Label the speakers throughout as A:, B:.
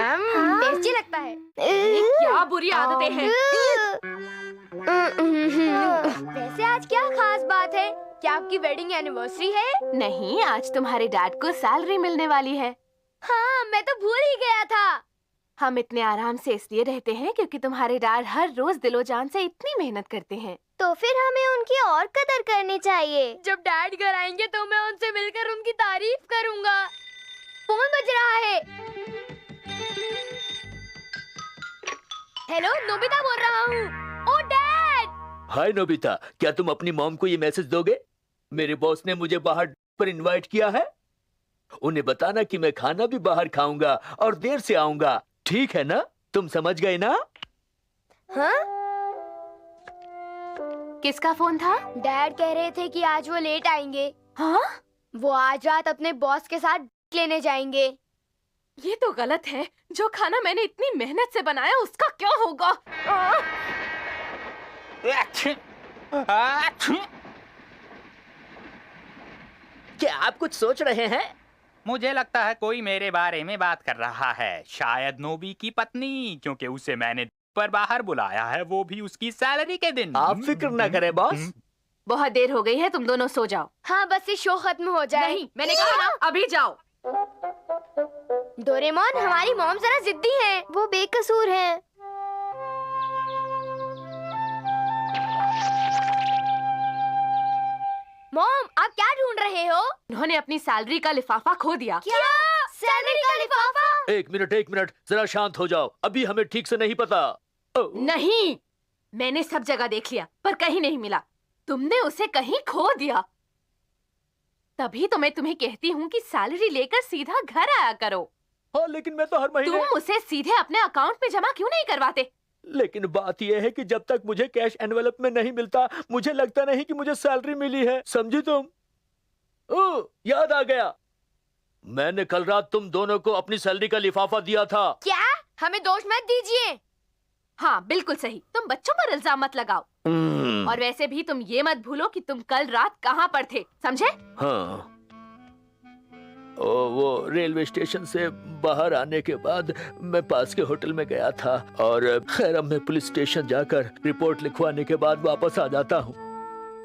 A: Tasty लगता है।
B: क्या बुरी आदतें हैं।
A: वैसे आज क्या खास बात है? क्या आपकी वेडिंग एनिवर्सरी है?
B: नहीं, आज तुम्हारे डैड को सैलरी मिलने वाली है।
A: हाँ, मैं तो भूल ही गया था।
B: हम इतने आराम से इसलिए रहते हैं क्योंकि तुम्हारे डैड हर रोज दिलो जान से इतनी मेहनत करते हैं।
A: तो फिर हमें उनकी और कदर करनी चाहिए। जब डैड घर आएंगे तो मैं उनसे मिलकर उनकी तारीफ करूंगा। फोन बज रहा है। हेलो, नोबिता बोल रहा हूँ। ओ डैड!
C: हाय नोबिता, क्या तुम अपनी मॉम को ये मैसेज दोगे? मेरे बॉस ने मुझे बाहर पर इनवाइट किया है। उन्हें बताना कि मैं खाना भी बाहर खाऊंगा और देर से आऊंगा। ठीक है ना? तुम समझ गए ना?
A: हाँ?
B: किसका फोन था?
A: डैड कह रहे थे कि आज वो लेट आएंगे।
B: हाँ?
A: वो आज रात अपने बॉस के साथ लेने जाएंगे।
B: ये तो गलत है। जो खाना मैंने इतनी मेहनत से बनाया उसका क्या होगा?
C: क्या आप कुछ सोच रहे हैं?
D: मुझे लगता है कोई मेरे बारे में बात कर रहा है। शायद नोबी की पत्नी, क्योंकि उसे मैंने पर बाहर बुलाया है, वो भी उसकी सैलरी के दिन।
C: आप फिक्र न करें बॉस।
B: बहुत देर हो गई है, तुम दोनों सो जाओ।
A: हाँ, बस ये शो खत्म हो जाए।
B: नहीं, मैंने कहा ना, अभी जाओ।
A: डोरेमोन, हमारी मॉम जरा जिद्दी है। वो बेकसूर हैं। मॉम, आप क्या ढूंढ रहे हो?
B: उन्होंने अपनी सैलरी का लिफाफा खो दिया।
A: क्या? सैलरी का लिफाफा?
C: एक मिनट, जरा शांत हो जाओ। अभी हमें ठीक से नहीं पता।
B: नहीं, मैंने सब जगह देख लिया पर कहीं नहीं मिला। तुमने उसे कहीं खो दिया। तभी तो मैं तुम्हें कहती हूँ कि सैलरी लेकर सीधा घर आया करो।
C: हाँ, लेकिन मैं तो हर महीने।
B: तुम उसे सीधे अपने अकाउंट में जमा क्यों नहीं करवाते?
C: लेकिन बात यह है कि जब तक मुझे कैश एनवेलप में नहीं मिलता, मुझे लगता नहीं कि मुझे सैलरी मिली है। समझी तुम? ओह, याद आ गया। मैंने कल रात तुम दोनों को अपनी सैलरी का लिफाफा दिया था।
A: क्या? हमें दोष मत दीजिए।
B: हाँ, बिल्कुल सही। तुम बच्चों पर इल्जाम मत लगाओ। और वैसे भी तुम ये मत भूलो कि तुम कल रात कहाँ पर थे, समझे?
C: हाँ, वो रेलवे स्टेशन से बाहर आने के बाद मैं पास के होटल में गया था और खैर अब मैं पुलिस स्टेशन जाकर रिपोर्ट लिखवाने के बाद वापस आ जाता हूँ।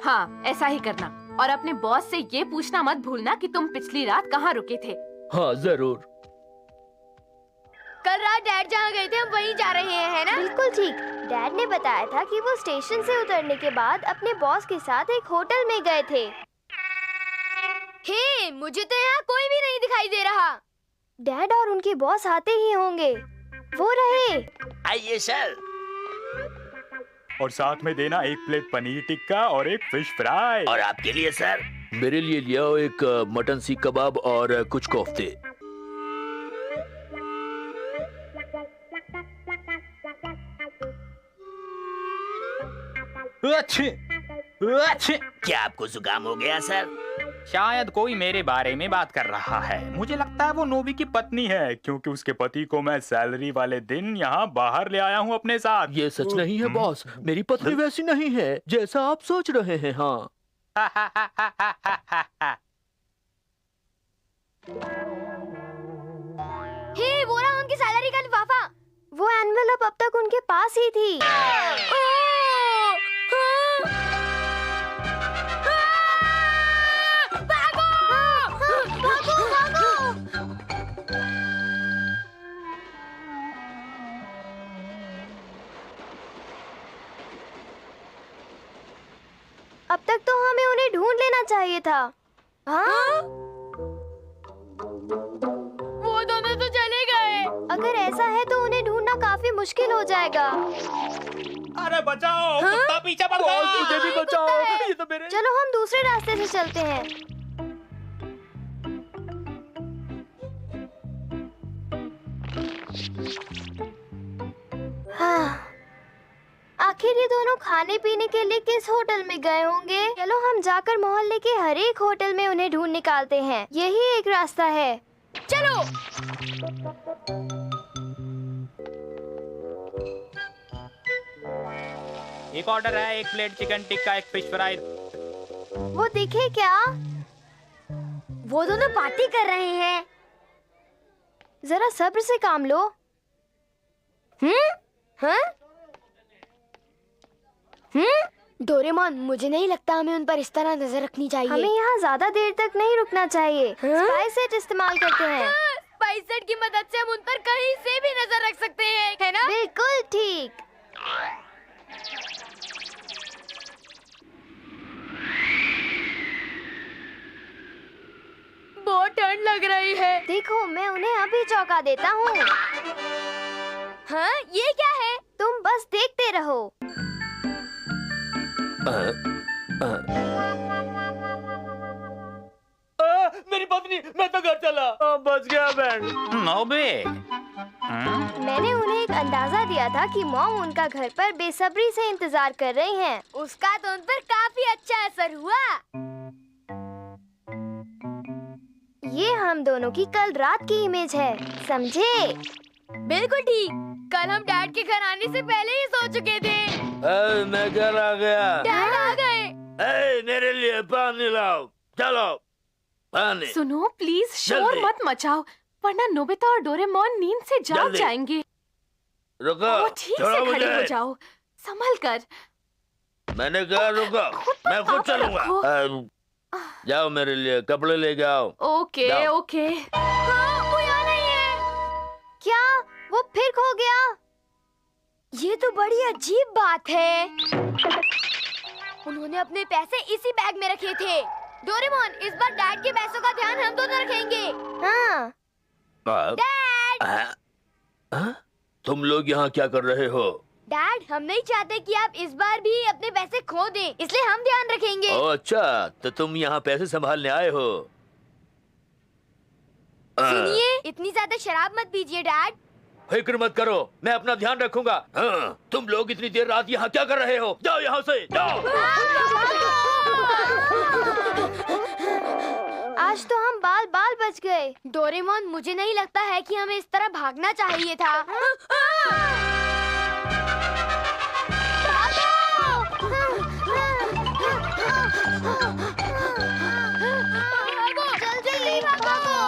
B: हाँ, ऐसा ही करना। और अपने बॉस से ये पूछना मत भूलना कि तुम पिछली रात कहाँ रुके थे।
C: हाँ, जरूर।
A: कल रात डैड जहाँ गए थे हम वहीं जा रहे हैं, है ना? बिल्कुल ठीक। डैड ने बताया था कि वो स्टेशन से उतरने के बाद अपने बॉस के साथ एक होटल में गए थे। हे, मुझे तो यहाँ कोई भी नहीं दिखाई दे रहा। डैड और उनके बॉस आते ही होंगे। वो रहे।
C: आइए सर।
D: और साथ में देना एक प्लेट पनीर टिक्का और एक फिश फ्राई।
C: और आपके लिए सर? मेरे लिए लिया एक मटन सीख कबाब और कुछ कोफ्ते। क्या आपको जुकाम हो गया सर?
D: शायद कोई मेरे बारे में बात कर रहा है। मुझे लगता है वो नोबी की पत्नी है, क्योंकि उसके पति को मैं सैलरी वाले दिन यहाँ बाहर ले आया हूँ अपने साथ।
C: ये सच नहीं है बॉस। मेरी पत्नी वैसी नहीं है जैसा आप सोच रहे हैं। हाँ।
A: हे, वो रहा उनकी सैलरी का लिफाफा। वो एनवेलप अब तक उनके पास ही थी। अब तक तो हमें उन्हें ढूंढ लेना चाहिए था। हाँ? वो दोनों तो चले गए। अगर ऐसा है तो उन्हें ढूंढना काफी मुश्किल हो जाएगा।
D: अरे बचाओ, कुत्ता पीछे पड़ गया।
C: मुझे भी बचाओ। ये तो मेरे।
A: चलो हम दूसरे रास्ते से चलते हैं। हाँ, आखिर ये दोनों खाने पीने के लिए किस होटल में गए होंगे? चलो हम जाकर मोहल्ले के हर एक होटल में उन्हें ढूंढ निकालते हैं। यही एक रास्ता है। चलो।
D: एक ऑर्डर है, एक प्लेट चिकन टिक्का, एक फिश फ्राई।
A: वो दिखे क्या? वो दोनों पार्टी कर रहे हैं। जरा सब्र से काम लो। हाँ? डोरेमोन, मुझे नहीं लगता हमें उन पर इस तरह नजर रखनी चाहिए। हमें यहाँ ज्यादा देर तक नहीं रुकना चाहिए। स्पाई सेट इस्तेमाल करते हैं।
E: स्पाई सेट की मदद से हम उन पर कहीं से भी नजर रख सकते हैं, है ना?
A: बिल्कुल ठीक।
E: बहुत ठंड लग रही है।
A: देखो, मैं उन्हें अभी चौंका देता हूँ।
E: हाँ, ये क्या है?
A: तुम बस देखते रहो।
C: मेरी पत्नी, मैं तो घर चला। बच गया बैंड।
D: नोबी।
A: मैंने उन्हें एक अंदाजा दिया था कि मॉम उनका घर पर बेसब्री से इंतजार कर रही हैं।
E: उसका तो उन पर काफी अच्छा असर हुआ।
A: ये हम दोनों की कल रात की इमेज है, समझे?
E: बिल्कुल ठीक। कल हम डैड के घर आने से पहले ही सो चुके थे।
C: मैं घर आ गया।
E: डैड आ गए।
C: मेरे लिए पानी लाओ। चलो, पानी।
B: सुनो प्लीज, शोर
C: जल्दी।
B: मत मचाओ, वरना नोबिता और डोरेमोन नींद से जाग
C: जल्दी।
B: जाएंगे।
C: रुको,
B: वो ठीक
C: छोड़ो
B: से खड़े हो
C: मुझे।
B: जाओ, संभल कर।
C: मैंने कहा रुको, मैं खुद चलूंगा।
B: रखो।
C: जाओ, मेरे लिए कपड़े लेके आओ।
B: ओके
C: जाओ।
B: ओके।
E: हाँ, वो यहाँ नहीं है।
A: क्या वो फिर खो गया?
E: ये तो बड़ी अजीब बात है। उन्होंने अपने पैसे इसी बैग में रखे थे। डोरेमोन, इस बार डैड के पैसों का ध्यान हम दोनों रखेंगे।
A: हाँ।
E: डैड!
C: तुम लोग यहाँ क्या कर रहे हो?
E: डैड, हम नहीं चाहते कि आप इस बार भी अपने पैसे खो दें, इसलिए हम ध्यान रखेंगे।
C: ओह अच्छा, तो तुम यहाँ पैसे संभालने आए हो।
E: सुनिए, इतनी ज्यादा शराब मत पीजिए डैड।
C: फिक्र मत करो, मैं अपना ध्यान रखूंगा। तुम लोग इतनी देर रात यहाँ क्या कर रहे हो? जाओ यहाँ से, जाओ।
A: आज तो हम बाल बाल बच गए।
E: डोरेमोन, मुझे नहीं लगता है कि हमें इस तरह भागना चाहिए था। जल्दी भागो।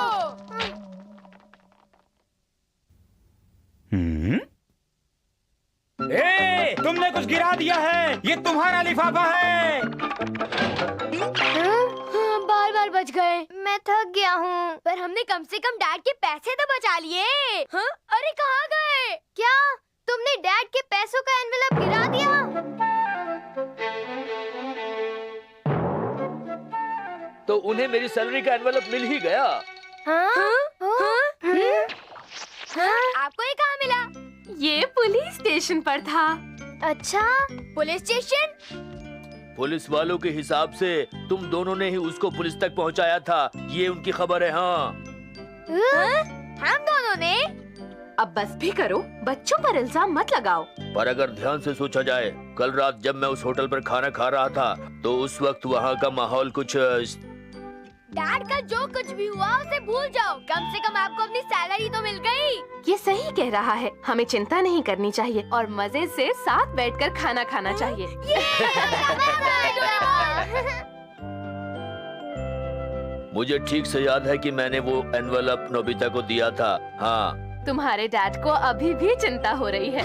D: तुमने कुछ गिरा दिया है। ये तुम्हारा लिफाफा है।
E: बार बार बच गए।
A: मैं थक गया हूँ।
E: पर हमने कम से कम डैड के पैसे तो बचा लिए। हाँ? अरे कहाँ गए?
A: क्या तुमने डैड के पैसों का एनवेलप गिरा दिया?
C: तो उन्हें मेरी सैलरी का एनवेलप मिल ही गया।
A: हाँ?
E: आपको ये कहाँ मिला?
B: ये पुलिस स्टेशन पर था।
A: अच्छा,
E: पुलिस स्टेशन?
C: पुलिस वालों के हिसाब से तुम दोनों ने ही उसको पुलिस तक पहुंचाया था। ये उनकी खबर है। हाँ,
E: हम दोनों ने?
B: अब बस भी करो, बच्चों पर इल्जाम मत लगाओ।
C: पर अगर ध्यान से सोचा जाए, कल रात जब मैं उस होटल पर खाना खा रहा था तो उस वक्त वहाँ का माहौल कुछ
E: डैड का जो कुछ भी हुआ उसे भूल जाओ। कम से कम आपको अपनी सैलरी तो मिल गई।
B: ये सही कह रहा है, हमें चिंता नहीं करनी चाहिए और मजे से साथ बैठकर खाना खाना चाहिए।
C: मुझे ठीक से याद है कि मैंने वो एनवेलप नोबिता को दिया था। हाँ,
B: तुम्हारे डैड को अभी भी चिंता हो रही है।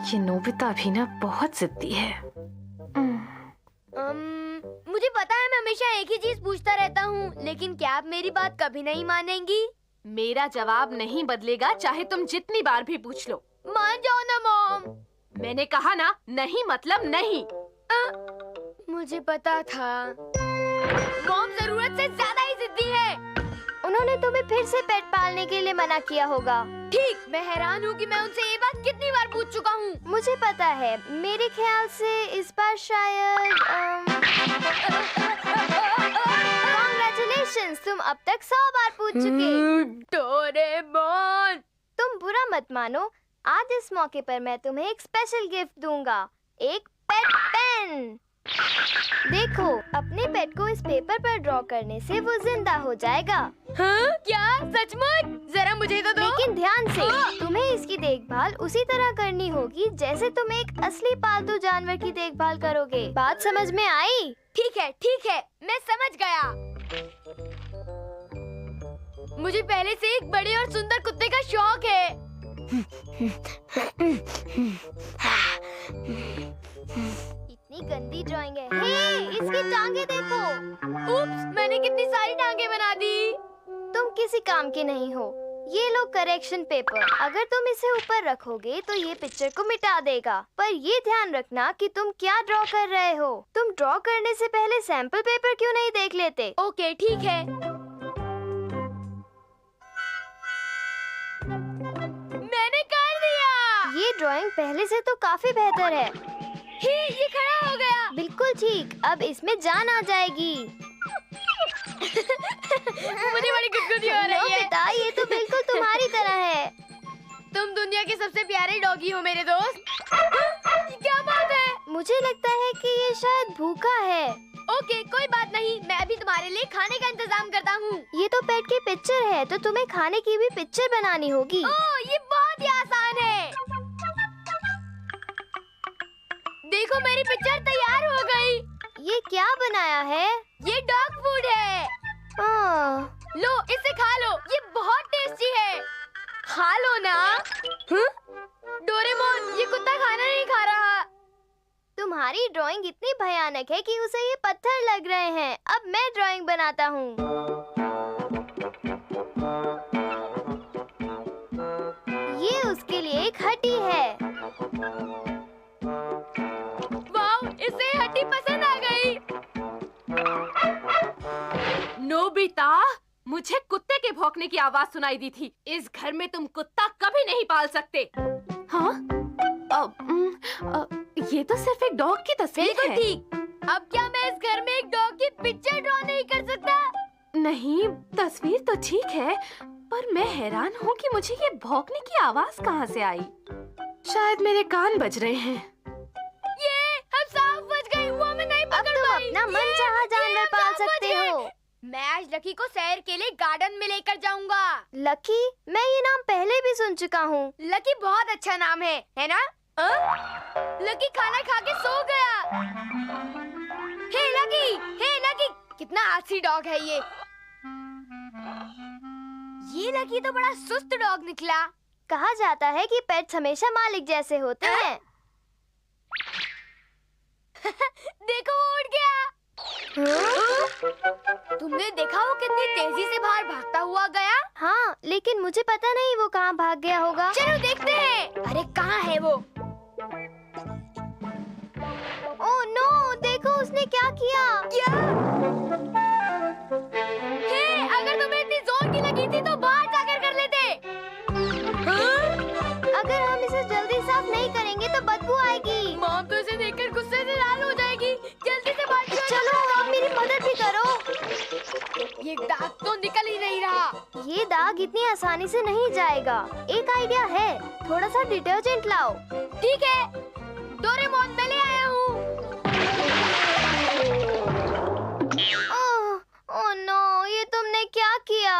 B: ये नोबिता भी ना बहुत जिद्दी है।
E: मुझे पता है मैं हमेशा एक ही चीज पूछता रहता हूँ, लेकिन क्या आप मेरी बात कभी नहीं मानेंगी?
B: मेरा जवाब नहीं बदलेगा, चाहे तुम जितनी बार भी पूछ लो।
E: मान जाओ ना मॉम।
B: मैंने कहा ना, नहीं मतलब नहीं।
E: मुझे पता था। मॉम जरूरत से ज्यादा ही जिद्दी है।
A: उन्होंने तुम्हें फिर से पेट पालने के लिए मना किया होगा।
E: ठीक, मैं हैरान हूँ कि मैं उनसे ये बात कितनी बार पूछ चुका हूँ।
A: मुझे पता है, मेरे ख्याल से इस बार शायद Congratulations, तुम अब तक 100 बार पूछ चुके।
E: डोरेमोन,
A: तुम बुरा मत मानो, आज इस मौके पर मैं तुम्हें एक स्पेशल गिफ्ट दूंगा, एक पेट पेन। देखो, अपने पेट को इस पेपर पर ड्रॉ करने से वो जिंदा हो जाएगा।
E: हाँ? क्या सचमुच? जरा मुझे तो दो।
A: लेकिन ध्यान से, तुम्हें इसकी देखभाल उसी तरह करनी होगी जैसे तुम एक असली पालतू जानवर की देखभाल करोगे। बात समझ में आई?
E: ठीक है, मैं समझ गया। मुझे पहले से एक बड़े और सुंदर कुत्ते का शौक है।
A: इतनी गंदी ड्राइंग है। हे, इसकी टांगे देखो।
E: उप्स, मैंने कितनी सारी टांगे बना दी।
A: तुम किसी काम के नहीं हो। ये लो करेक्शन पेपर। अगर तुम इसे ऊपर रखोगे तो ये पिक्चर को मिटा देगा। पर ये ध्यान रखना कि तुम क्या ड्रॉ कर रहे हो। तुम ड्रॉ करने से पहले सैंपल पेपर क्यों नहीं देख लेते?
E: ओके, ठीक है। मैंने कर दिया।
A: ये ड्राइंग पहले से तो काफी बेहतर है।
E: ये खड़ा हो गया।
A: बिल्कुल ठीक। अब इसमें जान आ जाएगी।
E: मुझे बड़ी गुदगुदी हो रही है।
A: बेटा, ये तो बिल्कुल तुम्हारी तरह है।
E: तुम दुनिया के सबसे प्यारे डॉगी हो मेरे दोस्त। क्या बात है?
A: मुझे लगता है कि ये शायद भूखा है।
E: ओके, कोई बात नहीं। मैं अभी तुम्हारे लिए खाने का इंतजाम करता हूँ।
A: ये तो पेट की पिक्चर है, तो तुम्हें खाने की भी पिक्चर बनानी होगी।
E: ओह, ये बहुत ही आसान है। देखो, मेरी पिक्चर तैयार हो गई।
A: ये क्या बनाया है?
E: ये डॉग फूड है। लो, इसे खा लो। ये बहुत टेस्टी है। खा लो ना। डोरेमोन, ये कुत्ता खाना नहीं खा रहा।
A: तुम्हारी ड्राइंग इतनी भयानक है कि उसे ये पत्थर लग रहे हैं। अब मैं ड्राइंग बनाता हूँ। ये उसके लिए एक हड्डी है।
E: वाव, इसे हड्डी पसंद आ गई।
B: नोबिता, मुझे कुत्ते के भौंकने की आवाज सुनाई दी थी। इस घर में तुम कुत्ता कभी नहीं पाल सकते। हाँ? ये तो सिर्फ एक डॉग की तस्वीर
E: बिल्कुल
B: है।
E: ठीक। अब क्या मैं इस घर में एक डॉग की पिक्चर ड्रॉ नहीं कर सकता?
B: नहीं, तस्वीर तो ठीक है, पर मैं हैरान हूँ कि मुझे ये भौंकने की आवाज कहाँ से आई। शायद मेरे कान बज रहे हैं।
E: ये हम सांप बच गए। वो हमें नहीं
A: अब
E: पकड़
A: तुम
E: पाई।
A: अपना मनचाहा जानवर पाल सकते हो।
E: मैं आज लकी को सैर के लिए गार्डन में लेकर जाऊंगा।
A: लकी? मैं ये नाम पहले भी सुन चुका हूँ।
E: लकी बहुत अच्छा नाम है ना? लकी खाना खा के सो गया। हे लकी, कितना आलसी डॉग है ये। ये लकी तो बड़ा सुस्त डॉग निकला।
A: कहा जाता है कि पेट्स हमेशा मालिक जैसे होते हैं।
E: देखो, वो उड़ गया। तुमने देखा वो कितनी तेजी से बाहर भागता हुआ गया?
A: हाँ, लेकिन मुझे पता नहीं वो कहाँ भाग गया होगा।
E: चलो देखते हैं। अरे कहाँ है वो?
A: ओह नो, देखो उसने क्या किया।
E: क्या? हे, अगर तुम्हें इतनी जोर की लगी थी तो बाहर जाकर कर लेते।
A: अगर हम इसे जल्दी साफ नहीं करेंगे तो बदबू आएगी।
E: मॉम तो इसे देखकर गुस्से से लाल हो जाएगी। जल्दी से बाहर निकलो।
A: चलो, आप मेरी मदद भी करो।
E: ये दाग तो निकल ही नहीं रहा।
A: ये दाग इतनी आसानी से नहीं जाएगा। एक आइडिया है, थोड़ा सा डिटर्जेंट लाओ।
E: ठीक है, डोरेमोन, मैं ले आया हूँ।
A: ओह नो, ये तुमने क्या किया?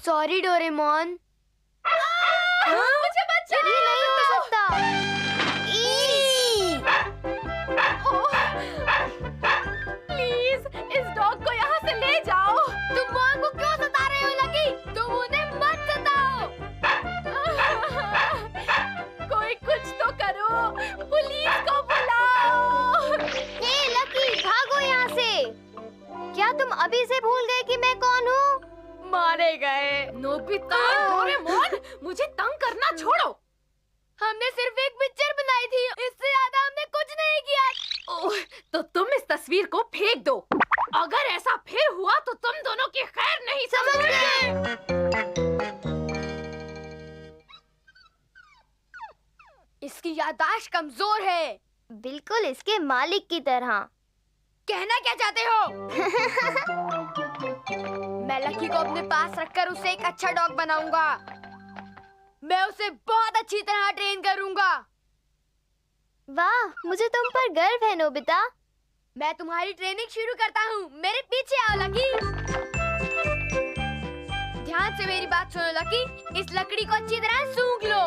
E: Sorry Doraemon.
B: मुझे बचाओ!
A: ये नहीं हो सकता।
B: प्लीज, इस डॉग को यहाँ से ले जाओ।
E: तुम मॉम को क्यों सता रहे हो लकी? तुम उन्हें मत सताओ।
B: कोई कुछ तो करो, पुलिस को बुलाओ।
A: हे लकी, भागो यहाँ से। क्या तुम अभी से भूल गए कि मैं कौन हूँ?
E: मारे गए।
B: नोबिता, डोरेमोन, मुझे तंग करना छोड़ो।
E: हमने सिर्फ एक पिक्चर बनाई थी, इससे ज्यादा हमने कुछ नहीं किया।
B: ओह, तो तुम इस तस्वीर को फेंक दो। अगर ऐसा फिर हुआ तो तुम दोनों की खैर नहीं। समझ गए?
E: इसकी याददाश्त कमजोर है।
A: बिल्कुल इसके मालिक की तरह।
E: कहना क्या चाहते हो? मैं लकी को अपने पास रखकर उसे एक अच्छा डॉग बनाऊंगा। मैं उसे बहुत अच्छी तरह ट्रेन करूंगा।
A: वाह, मुझे तुम पर गर्व है नोबिता।
E: मैं तुम्हारी ट्रेनिंग शुरू करता हूँ। मेरे पीछे आओ लकी। ध्यान से मेरी बात सुनो लकी। इस लकड़ी को अच्छी तरह सूंघ लो।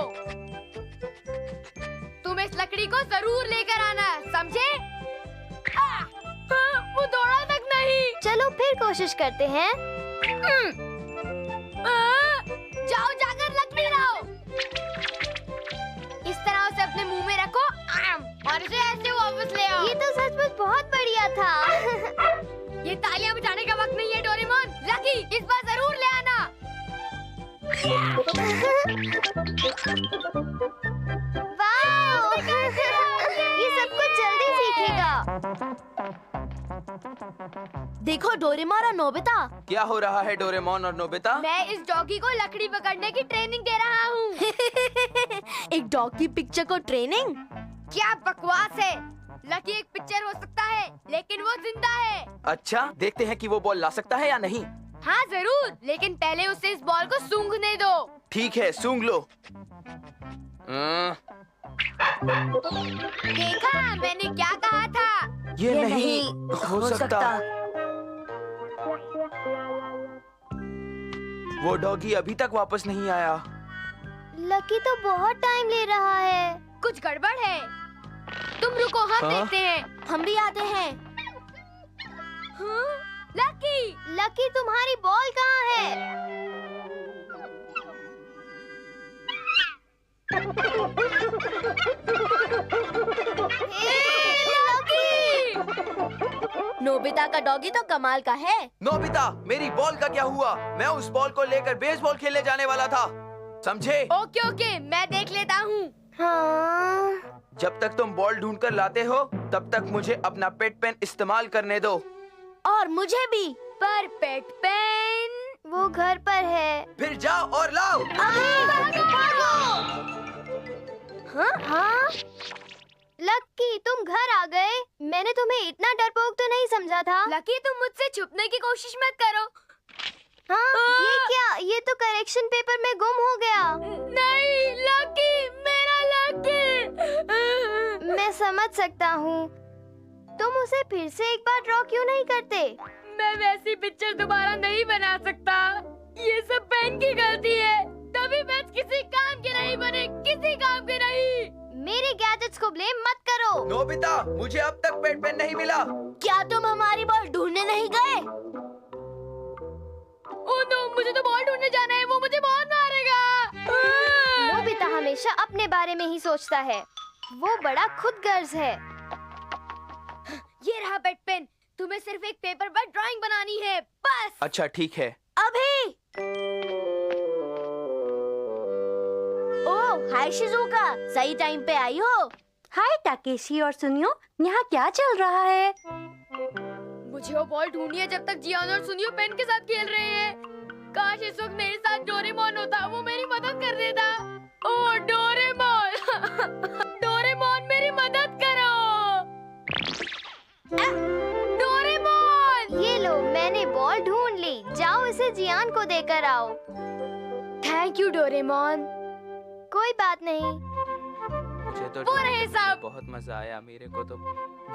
E: तुम इस लकड़ी को जरूर लेकर आना, समझे? वो दौड़ा तक नहीं।
A: चलो फिर कोशिश करते हैं।
E: जाओ जाकर लकड़ी लाओ। इस तरह उसे अपने मुंह में रखो और इसे ऐसे वापस ले आओ।
A: ये तो सचमुच बहुत बढ़िया था।
E: ये तालियां बजाने का वक्त नहीं है डोरेमोन। लकी, इस बार जरूर ले आना।
A: वाओ! ये सब कुछ जल्दी सीखेगा।
E: देखो डोरेमोन और नोबिता।
F: क्या हो रहा है डोरेमोन और नोबिता?
E: मैं इस डॉगी को लकड़ी पकड़ने की ट्रेनिंग दे रहा हूँ।
G: एक डॉग की पिक्चर को ट्रेनिंग?
E: क्या बकवास है। लकी एक पिक्चर हो सकता है, लेकिन वो जिंदा है।
F: अच्छा, देखते हैं कि वो बॉल ला सकता है या नहीं।
E: हाँ जरूर, लेकिन पहले उसे इस बॉल को सूंघने दो।
F: ठीक है, सूंघ लो।
E: देखा, मैंने क्या कहा था।
F: ये नहीं हो सकता। वो डॉगी अभी तक वापस नहीं आया।
A: लकी तो बहुत टाइम ले रहा है।
E: कुछ गड़बड़ है। तुम रुको, हम
F: हाँ?
E: देखते हैं।
G: हम भी आते हैं।
E: हाँ? लकी,
A: लकी तुम्हारी बॉल कहाँ है?
G: नोबिता का डॉगी तो कमाल का है।
F: नोबिता, मेरी बॉल का क्या हुआ? मैं उस बॉल को लेकर बेसबॉल खेलने जाने वाला था, समझे?
E: ओके ओके, मैं देख लेता हूँ।
A: हाँ।
F: जब तक तुम बॉल ढूंढ कर लाते हो, तब तक मुझे अपना पेट पेन इस्तेमाल करने दो।
G: और मुझे भी।
E: पर पेट पेन
A: वो घर पर है।
F: फिर जाओ और लाओ।
A: हाँ? लकी, तुम घर आ गए। मैंने तुम्हें इतना डरपोक तो नहीं समझा था।
E: लकी, तुम मुझसे छुपने की कोशिश मत करो।
A: हाँ? ये क्या? ये तो करेक्शन पेपर में गुम हो गया।
E: नहीं लकी, मेरा लकी।
A: मैं समझ सकता हूँ। तुम उसे फिर से एक बार ड्रॉ क्यों नहीं करते?
E: मैं वैसी पिक्चर दोबारा नहीं बना सकता। ये सब पेन की गलती है। तभी मैं किसी काम के नहीं बने, किसी काम के नहीं।
A: मेरे गैजेट्स को ब्लेम मत करो।
F: नोबिता, मुझे अब तक पेट पेन नहीं मिला।
G: क्या तुम हमारी बॉल ढूंढने नहीं गए?
E: ओह नो, मुझे तो बॉल ढूंढने जाना है। वो मुझे बहुत मारेगा।
A: नोबिता हमेशा अपने बारे में ही सोचता है। वो बड़ा खुदगर्ज है।
E: ये रहा पेट पेन। तुम्हें सिर्फ एक पेपर पर ड्राइंग बनानी है, बस।
F: अच्छा ठीक है।
G: अभी। ओह, हाय शिजुका, सही टाइम पे आई हो। हाय टाकेशी और सुनियो, यहाँ क्या चल रहा है?
E: मुझे वो बॉल ढूंढनी है जब तक जियान और सुनियो पेन के साथ खेल रहे हैं। काश इस वक्त मेरे साथ डोरेमोन होता, वो मेरी मदद कर देता। ओह डोरेमोन, डोरेमोन मेरी मदद करो। डोरेमोन!
A: ये लो, मैंने बॉल ढूंढ ली। जाओ इसे जियान को देकर आओ।
E: Thank you Doraemon.
A: कोई बात नहीं।
F: मुझे तो
E: वो रहे सब।
F: बहुत मजा आया मेरे को तो।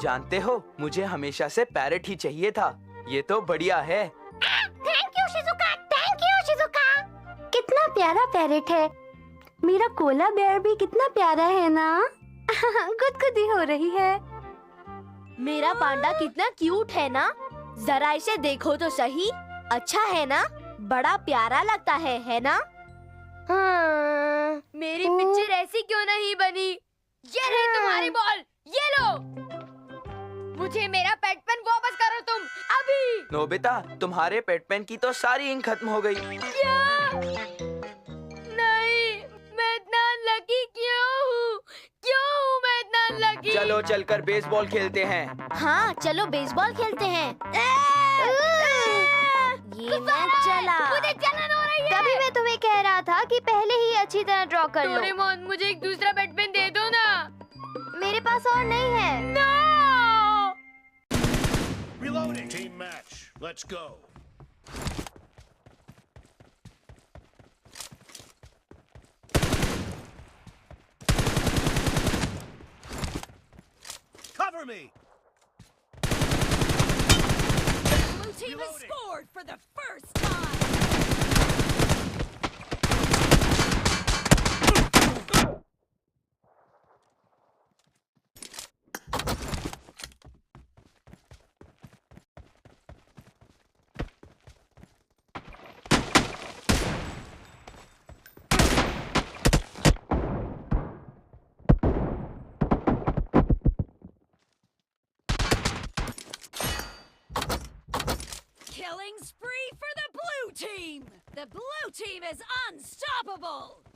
F: जानते हो, मुझे हमेशा से पैरेट ही चाहिए था। ये तो बढ़िया है।
G: Thank you Shizuka, thank you Shizuka. कितना प्यारा पैरेट है। मेरा कोला बेयर भी कितना प्यारा है ना। गुदगुदी हो रही है। मेरा पांडा कितना क्यूट है ना। जरा इसे देखो तो सही। अच्छा है ना? बड़ा प्यारा लगता है ना?
A: हाँ।
E: मेरी पिक्चर ऐसी क्यों नहीं बनी? ये रही तुम्हारी बॉल, ये लो। मुझे मेरा पेट पेन वापस करो तुम, अभी।
F: नोबिता, तुम्हारे पेट पेन की तो सारी इंक खत्म हो गई।
E: क्या? नहीं, मैं इतना लकी क्यों हूँ? क्यों हूँ मैं इतना लकी?
F: चलो चलकर बेसबॉल खेलते हैं।
G: हाँ, चलो बेसबॉल खेलते हैं। ये मैं चला।
E: मुझे जलन हो रही है।
A: तभी मैं तुम्हें कह रहा था कि पहले ही अच्छी तरह ड्रॉ कर लो।
E: डोरेमोन, मुझे एक दूसरा पेट पेन दे दो ना।
A: मेरे पास और नहीं है।
E: No!
H: Reloading. Team match. Let's go. Cover me.
I: team has
H: Reloading.
I: scored for the first time. Killing spree for the blue team! The blue team is unstoppable!